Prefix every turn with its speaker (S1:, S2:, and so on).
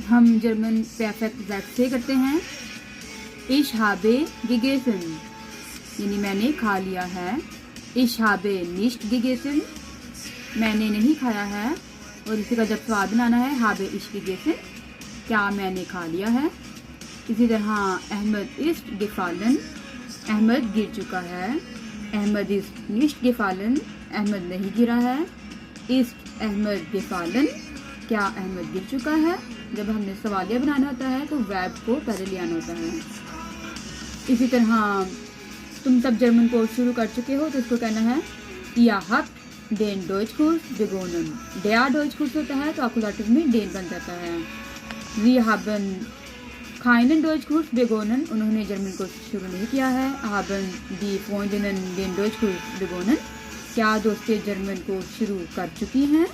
S1: हम German perfect verb से करते हैं। Ich habe gegessen, यानी मैंने खा लिया है। Ich habe nicht gegessen, मैंने नहीं खाया है। और इसी का जब स्वाद बनाना है habe ich gegessen, क्या मैंने खा लिया है। इसी तरह अहमद ist gefallen, अहमद गिर चुका है। Ahmad ist nicht gefallen, Ahmad नहीं गिरा है। ist अहमद gefallen, क्या अहमद गिर चुका है। जब हमने सवालिया बनाना होता है तो वर्ब को पहले ले आना होता है। इसी तरह तुम सब जर्मन कोर्स शुरू कर चुके हो तो इसको कहना है Ihr habt den Deutschkurs begonnen। Der Deutschkurs होता है तो आकुलाटिव में den बन जाता है। Wir haben keinen Deutschkurs begonnen, उन्होंने जर्मन कोर्स शुरू नहीं किया है। Haben die Freundinnen den Deutschkurs begonnen, क्या दोस्तें जर्मन कोर्स शुरू कर चुकी हैं।